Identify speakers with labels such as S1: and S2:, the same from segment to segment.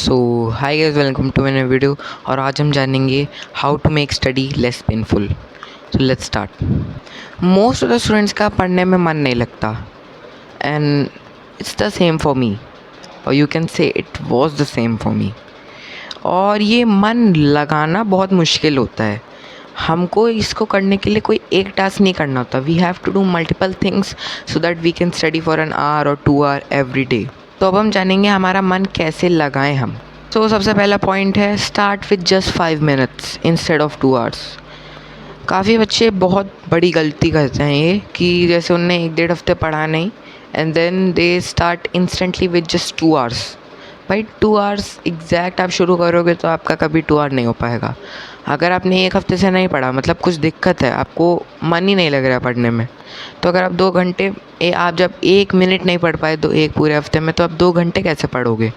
S1: So hi guys, welcome to my video. और आज हम जानेंगे how to make study less painful. So let's start. Most of the students का पढ़ने में मन नहीं लगता and it's the same for me, और you can say it was the same for me. और ये मन लगाना बहुत मुश्किल होता है। हमको इसको करने के लिए कोई एक टास्क नहीं करना होता। We have to do multiple things so that we can study for an hour और 2 आवर एवरी डे। तो अब हम जानेंगे हमारा मन कैसे लगाएं हम। तो सबसे पहला पॉइंट है, start with just 5 minutes instead of 2 hours. काफ़ी बच्चे बहुत बड़ी गलती करते हैं ये, कि जैसे उनने 1-1.5 हफ्ते पढ़ा नहीं and then they start instantly with just 2 hours. भाई 2 आवर्स एग्जैक्ट आप शुरू करोगे तो आपका कभी 2 आवर नहीं हो पाएगा। अगर आपने 1 हफ्ते से नहीं पढ़ा, मतलब कुछ दिक्कत है, आपको मन ही नहीं लग रहा पढ़ने में, तो अगर आप 2 घंटे आप जब 1 मिनट नहीं पढ़ पाए तो एक पूरे हफ्ते में, तो आप 2 घंटे कैसे पढ़ोगे?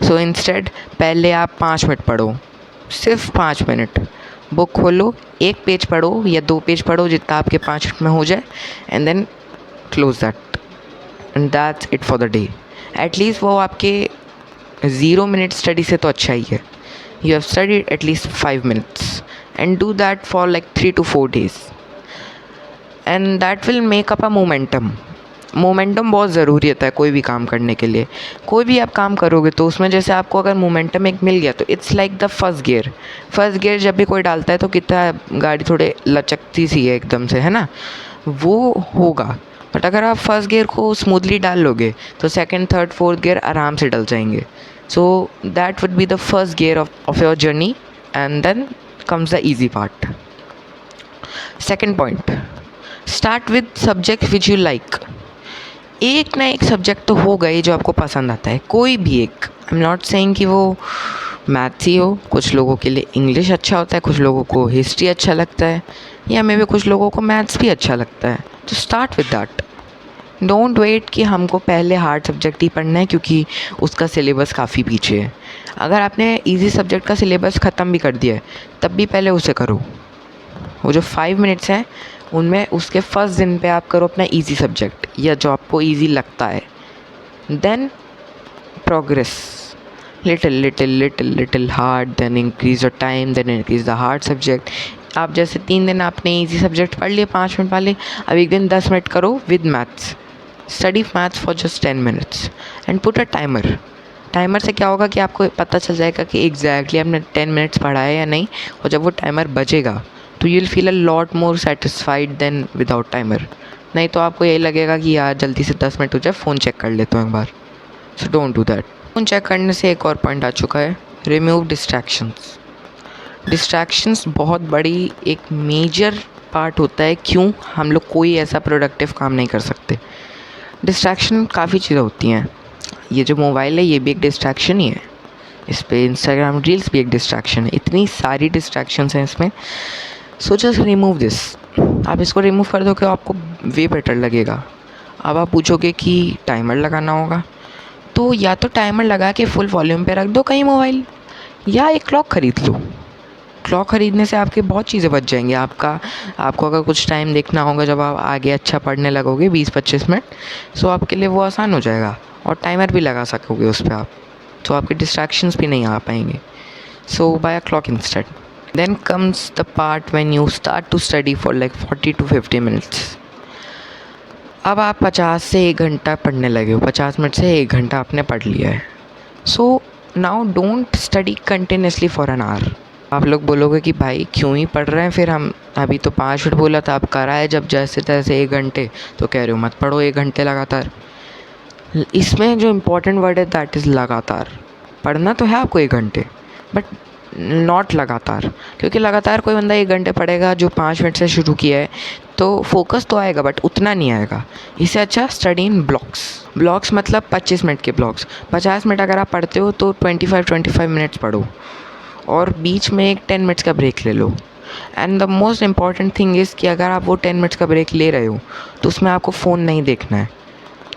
S1: सो इंस्टेड पहले आप 5 मिनट पढ़ो, सिर्फ 5 मिनट। बुक खोलो, 1 पेज पढ़ो या 2 पेज पढ़ो, जितना आपके 5 मिनट में हो जाए, and then close that and that's it for the day. At least वो आपके 0 मिनट स्टडी से तो अच्छा ही है। You have studied at least 5 minutes and do that for like 3 to 4 days and that will make up a momentum. Momentum बहुत ज़रूरी होता है कोई भी काम करने के लिए। कोई भी आप काम करोगे तो उसमें जैसे आपको अगर मोमेंटम एक मिल गया तो it's like the first gear. First gear जब भी कोई डालता है तो कितना गाड़ी थोड़े लचकती सी है एकदम से, है ना, वो होगा। बट अगर आप फर्स्ट गियर को स्मूथली डाल लोगे तो सेकंड, थर्ड, फोर्थ गियर आराम से डल जाएंगे। So that would be the first gear of your journey and then comes the easy part. Second point, start with subject which you like. एक ना एक सब्जेक्ट तो होगा ही जो आपको पसंद आता है, कोई भी एक। आई एम नॉट सेइंग कि वो मैथ्स ही हो। कुछ लोगों के लिए इंग्लिश अच्छा होता है, कुछ लोगों को हिस्ट्री अच्छा लगता है, या मे बी कुछ लोगों को मैथ्स भी अच्छा लगता है। तो start with that. Don't wait कि हमको पहले हार्ड सब्जेक्ट ही पढ़ना है क्योंकि उसका सिलेबस काफ़ी पीछे है। अगर आपने इजी सब्जेक्ट का सिलेबस ख़त्म भी कर दिया है तब भी पहले उसे करो। वो जो 5 मिनट्स हैं उनमें उसके फर्स्ट दिन पे आप करो अपना इजी सब्जेक्ट या जो आपको इजी लगता है। Then progress, little little little little hard, then increase the time, then increase the hard subject. आप जैसे 3 दिन आपने इजी सब्जेक्ट पढ़ लिए 5 मिनट वाले, अब एक दिन 10 मिनट करो with maths. Study maths for just 10 minutes and put a timer. Timer से क्या होगा कि आपको पता चल जाएगा कि एग्जैक्टली आपने 10 मिनट्स पढ़ा है या नहीं, और जब वो टाइमर बजेगा तो you will feel a lot more satisfied than without timer. नहीं तो आपको यही लगेगा कि यार जल्दी से 10 मिनट हो जाए, फ़ोन चेक कर लेता हूँ एक बार। So don't do that. Phone check करने से एक और पॉइंट आ चुका है, रिमूव डिस्ट्रैक्शंस। डिस्ट्रैक्शंस बहुत बड़ी एक मेजर पार्ट होता है क्यों हम लोग कोई ऐसा प्रोडक्टिव काम नहीं कर सकते। डिस्ट्रैक्शन काफ़ी चीज़ें होती हैं। ये जो मोबाइल है ये भी एक डिस्ट्रैक्शन ही है, इस पर इंस्टाग्राम रील्स भी एक डिस्ट्रैक्शन है, इतनी सारी डिस्ट्रैक्शंस हैं इसमें। So just remove this. आप इसको रिमूव कर दो कि आपको वे बेटर लगेगा। अब आप पूछोगे कि टाइमर लगाना होगा, तो या तो टाइमर लगा के फुल वॉल्यूम पे रख दो कहीं मोबाइल, या एक क्लॉक ख़रीद लो। क्लॉक ख़रीदने से आपकी बहुत चीज़ें बच जाएंगी। आपको अगर कुछ टाइम देखना होगा जब आप आगे अच्छा पढ़ने लगोगे 20-25 मिनट, सो आपके लिए वो आसान हो जाएगा, और टाइमर भी लगा सकोगे उस पर आप, तो आपके डिस्ट्रैक्शंस भी नहीं आ पाएंगे। So buy a clock instead. Then comes the part when you start to study for like 40 to 50 minutes. अब आप 50 से 1 घंटा पढ़ने लगे हो, 50 मिनट से 1 घंटा आपने पढ़ लिया है। So now don't study continuously for an our. आप लोग बोलोगे कि भाई क्यों ही पढ़ रहे हैं फिर, हम अभी तो 5 मिनट बोला था, आप करा है जब जैसे तैसे 1 घंटे, तो कह रहे हो मत पढ़ो 1 घंटे लगातार। इसमें जो इम्पोर्टेंट वर्ड है दैट इज़ लगातार। पढ़ना तो है आपको 1 घंटे, बट नॉट लगातार, क्योंकि लगातार कोई बंदा 1 घंटे पढ़ेगा जो 5 मिनट से शुरू किया है, तो फोकस तो आएगा बट उतना नहीं आएगा। इससे अच्छा स्टडी इन ब्लॉक्स। ब्लॉक्स मतलब 25 मिनट के ब्लॉक्स। 50 मिनट अगर आप पढ़ते हो तो 25 मिनट्स पढ़ो, और बीच में एक 10 मिनट्स का ब्रेक ले लो। And the most important thing is कि अगर आप वो 10 मिनट्स का ब्रेक ले रहे हो तो उसमें आपको फ़ोन नहीं देखना है।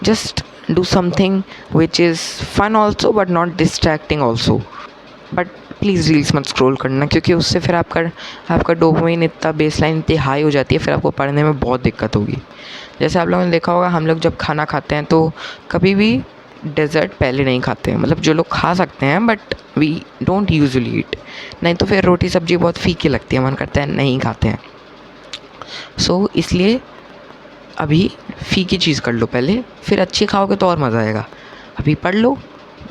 S1: Just do something which is fun also but not distracting also. But please reels मत स्क्रॉल करना, क्योंकि उससे फिर आपका डोपामाइन इतना बेसलाइन इतनी हाई हो जाती है, फिर आपको पढ़ने में बहुत दिक्कत होगी। जैसे आप लोगों ने देखा होगा, हम लोग जब खाना खाते हैं तो कभी भी डेज़र्ट पहले नहीं खाते हैं, मतलब जो लोग खा सकते हैं बट वी डोंट यूजुअली ईट। नहीं तो फिर रोटी सब्ज़ी बहुत फीकी लगती है, मन करता है नहीं खाते हैं। सो इसलिए अभी फीकी चीज़ कर लो पहले, फिर अच्छी खाओगे तो और मज़ा आएगा। अभी पढ़ लो,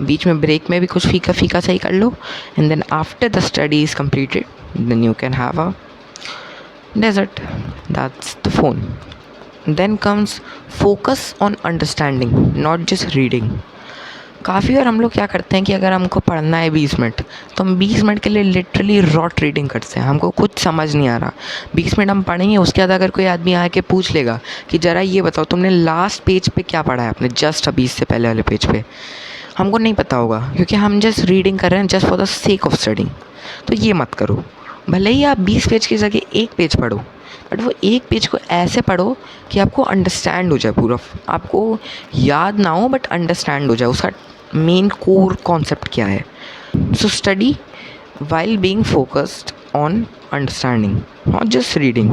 S1: बीच में ब्रेक में भी कुछ फीका फीका सही कर लो, and then after the study is completed then you can have a dessert. That's the phone. Then comes focus on understanding, not just reading. काफ़ी बार हम लोग क्या करते हैं कि अगर हमको पढ़ना है 20 मिनट, तो हम 20 मिनट के लिए लिटरली रॉट रीडिंग करते हैं, हमको कुछ समझ नहीं आ रहा। 20 मिनट हम पढ़ेंगे, उसके बाद अगर कोई आदमी आके पूछ लेगा कि ज़रा ये बताओ तुमने लास्ट पेज पे क्या पढ़ा है आपने, जस्ट अभी इससे पहले वाले पेज पे, हमको नहीं पता होगा क्योंकि हम जस्ट रीडिंग कर रहे हैं just for the sake of studying. तो ये मत करो। भले ही आप 20 पेज की जगह एक पेज पढ़ो, बट वो एक पेज को ऐसे पढ़ो कि आपको अंडरस्टैंड हो जाए, पूरा आपको याद ना हो बट अंडरस्टैंड हो जाए उसका मेन कोर कॉन्सेप्ट क्या है। So study while being focused on understanding, not just reading.